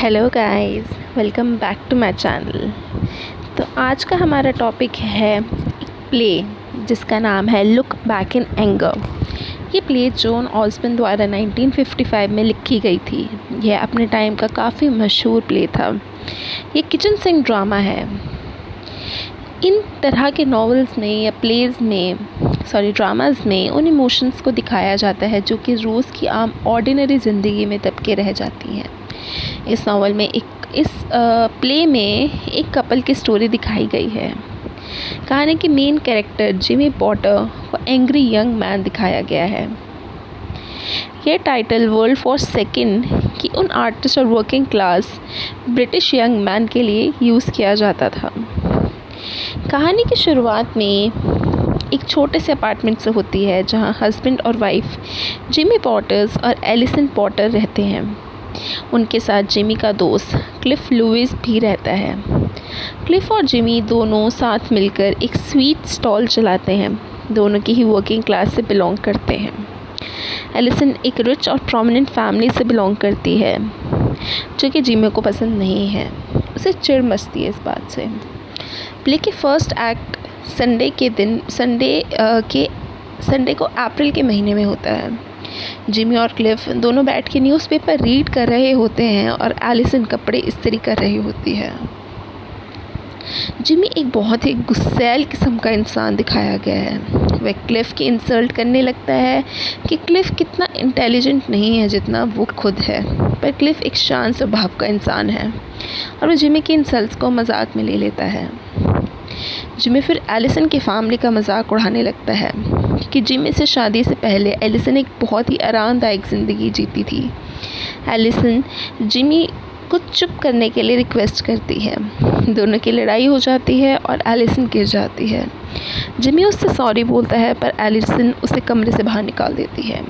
Hello guys, welcome back to my channel. तो आज का हमारा टॉपिक है एक प्ले जिसका नाम है लुक बैक इन एंगर। ये प्ले जॉन ऑस्बर्न द्वारा 1955 में लिखी गई थी। यह अपने टाइम का काफ़ी मशहूर प्ले था। ये किचन सिंक ड्रामा है। इन तरह के नॉवेल्स में या प्लेज़ में ड्रामाज़ में उन इमोशंस को दिखाया जाता है जो कि रोज़ की आम ऑर्डिनरी ज़िंदगी में दबके रह जाती हैं। इस नावल में इस प्ले में एक कपल की स्टोरी दिखाई गई है। कहानी के मेन कैरेक्टर जिमी पॉटर को एंग्री यंग मैन दिखाया गया है। यह टाइटल वर्ल्ड वॉर सेकेंड की उन आर्टिस्ट और working class British young man के लिए यूज़ किया जाता था। कहानी की शुरुआत में एक छोटे से अपार्टमेंट से होती है जहां हस्बैंड और वाइफ जिमी पॉटर्स और एलिसन पॉटर रहते हैं। उनके साथ जिमी का दोस्त क्लिफ लुइस भी रहता है। क्लिफ और जिमी दोनों साथ मिलकर एक स्वीट स्टॉल चलाते हैं। दोनों की ही वर्किंग क्लास से बिलोंग करते हैं। एलिसन एक रिच और प्रोमिनेंट फैमिली से बिलोंग करती है जो कि जिमी को पसंद नहीं है। उसे चिढ़ मचती है इस बात से। प्ले के फर्स्ट एक्ट संडे को अप्रैल के महीने में होता है। जिमी और क्लिफ दोनों बैठ के न्यूज़पेपर रीड कर रहे होते हैं और एलिसन कपड़े इस्त्री कर रही होती है। जिमी एक बहुत ही गुस्सैल किस्म का इंसान दिखाया गया है। वह क्लिफ की इंसल्ट करने लगता है कि क्लिफ कितना इंटेलिजेंट नहीं है जितना वो खुद है, पर क्लिफ एक शांत स्वभाव का इंसान है और वह जिमी की इंसल्ट्स को मजाक में ले लेता है। जिमी फिर एलिसन की फैमिली का मजाक उड़ाने लगता है कि जिमी से शादी से पहले एलिसन एक बहुत ही आरामदायक ज़िंदगी जीती थी। एलिसन जिमी को चुप करने के लिए रिक्वेस्ट करती है। दोनों की लड़ाई हो जाती है और एलिसन गिर जाती है। जिमी उससे सॉरी बोलता है पर एलिसन उसे कमरे से बाहर निकाल देती है।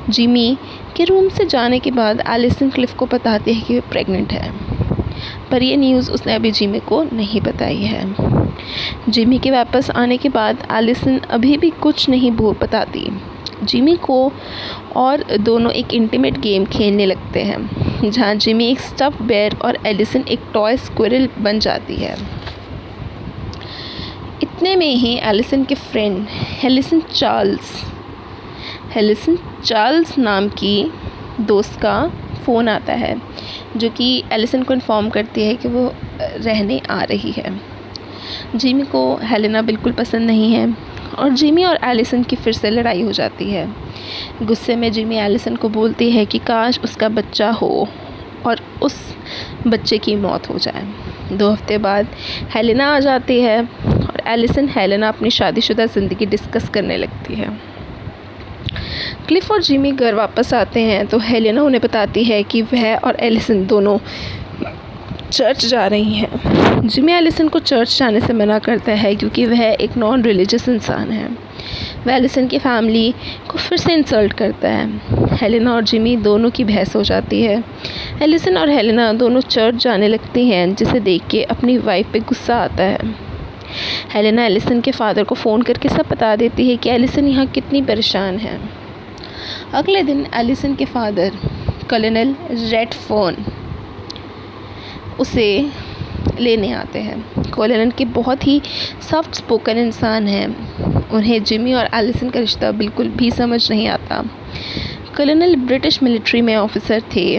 जिमी के रूम से जाने के बाद एलिसन क्लिफ को बताती है कि वह प्रेग्नेंट है, पर यह न्यूज़ उसने अभी जिमी को नहीं बताई है। जिमी के वापस आने के बाद एलिसन अभी भी कुछ नहीं बताती जिमी को और दोनों एक इंटीमेट गेम खेलने लगते हैं जहां जिमी एक स्टफ बेयर और एलिसन एक टॉय स्क्विरल बन जाती है। इतने में ही एलिसन के फ्रेंड हेलिसन चार्ल्स नाम की दोस्त का फ़ोन आता है जो कि एलिसन को इन्फॉर्म करती है कि वो रहने आ रही है। जिमी को हेलेना बिल्कुल पसंद नहीं है और जिमी और एलिसन की फिर से लड़ाई हो जाती है। गुस्से में जिमी एलिसन को बोलती है कि काश उसका बच्चा हो और उस बच्चे की मौत हो जाए। 2 हफ्ते बाद हेलेना आ जाती है और एलिसन हेलेना अपनी शादीशुदा ज़िंदगी डिस्कस करने लगती है। क्लिफ और जिमी घर वापस आते हैं तो हेलेना उन्हें बताती है कि वह और एलिसन दोनों चर्च जा रही हैं। जिमी एलिसन को चर्च जाने से मना करता है क्योंकि वह एक नॉन रिलीजियस इंसान है। वह एलिसन की फैमिली को फिर से इंसल्ट करता है। हेलेना और जिमी दोनों की बहस हो जाती है। एलिसन और हेलेना दोनों चर्च जाने लगती हैं जिसे देख के अपनी वाइफ पे गुस्सा आता है। हेलेना एलिसन के फादर को फ़ोन करके सब बता देती है कि एलिसन यहाँ कितनी परेशान है। अगले दिन एलिसन के फादर कर्नल रेडफर्न उसे लेने आते हैं। कर्नल के बहुत ही सॉफ्ट स्पोकन इंसान हैं। उन्हें जिमी और एलिसन का रिश्ता बिल्कुल भी समझ नहीं आता। कर्नल ब्रिटिश मिलिट्री में ऑफिसर थे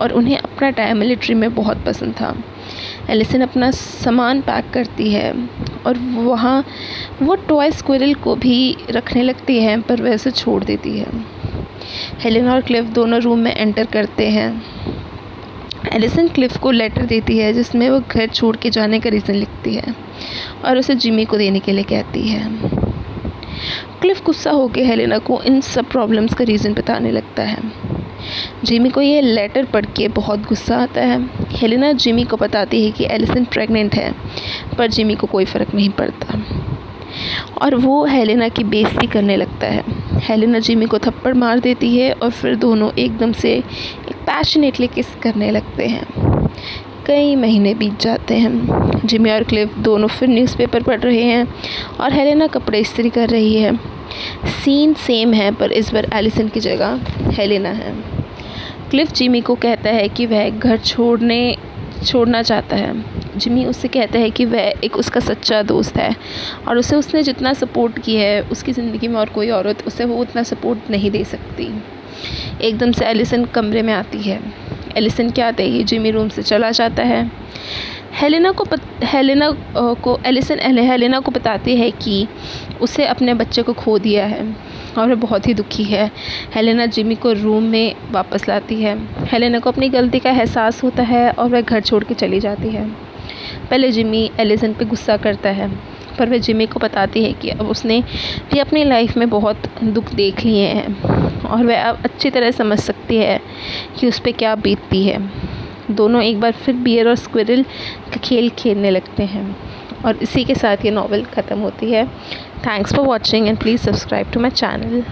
और उन्हें अपना टाइम मिलिट्री में बहुत पसंद था। एलिसन अपना सामान पैक करती है और वहाँ वो टॉय स्क्विरल को भी रखने लगती है पर वह उसे छोड़ देती है। हेलेना और क्लिफ दोनों रूम में एंटर करते हैं। एलिसन क्लिफ को लेटर देती है जिसमें वो घर छोड़ के जाने का रीज़न लिखती है और उसे जिमी को देने के लिए कहती है। क्लिफ गुस्सा होकर हेलेना को इन सब प्रॉब्लम्स का रीज़न बताने लगता है। जिमी को यह लेटर पढ़ के बहुत गुस्सा आता है। हेलेना जिमी को बताती है कि एलिसन प्रेग्नेंट है पर जिमी को कोई फ़र्क नहीं पड़ता और वो हेलेना की बेइज्जती करने लगता है। हेलेना जिमी को थप्पड़ मार देती है और फिर दोनों एकदम से एक पैशनेटली किस करने लगते हैं। कई महीने बीत जाते हैं। जिमी और क्लिफ दोनों फिर न्यूज़पेपर पढ़ रहे हैं और हेलेना कपड़े इस्त्री कर रही है। सीन सेम है पर इस बार एलिसन की जगह हेलेना है। क्लिफ जिमी को कहता है कि वह घर छोड़ना चाहता है। जिमी उससे कहता है कि वह एक उसका सच्चा दोस्त है और उसने जितना सपोर्ट किया है उसकी ज़िंदगी में और कोई औरत उसे वो उतना सपोर्ट नहीं दे सकती। एकदम से एलिसन कमरे में आती है। एलिसन के आते ही जिमी रूम से चला जाता है। हेलेना को बताती है कि उसे अपने बच्चे को खो दिया है और वह बहुत ही दुखी है। हेलेना जिमी को रूम में वापस लाती है। हेलेना को अपनी गलती का एहसास होता है और वह घर छोड़ के चली जाती है। पहले जिमी एलिसन पे गुस्सा करता है, पर वह जिमी को बताती है कि अब उसने भी अपनी लाइफ में बहुत दुख देख लिए हैं और वह अब अच्छी तरह समझ सकती है कि उस पर क्या बीतती है। दोनों एक बार फिर बियर और स्क्विरल का खेल खेलने लगते हैं और इसी के साथ ये नॉवेल ख़त्म होती है। Thanks for watching and please subscribe to my channel.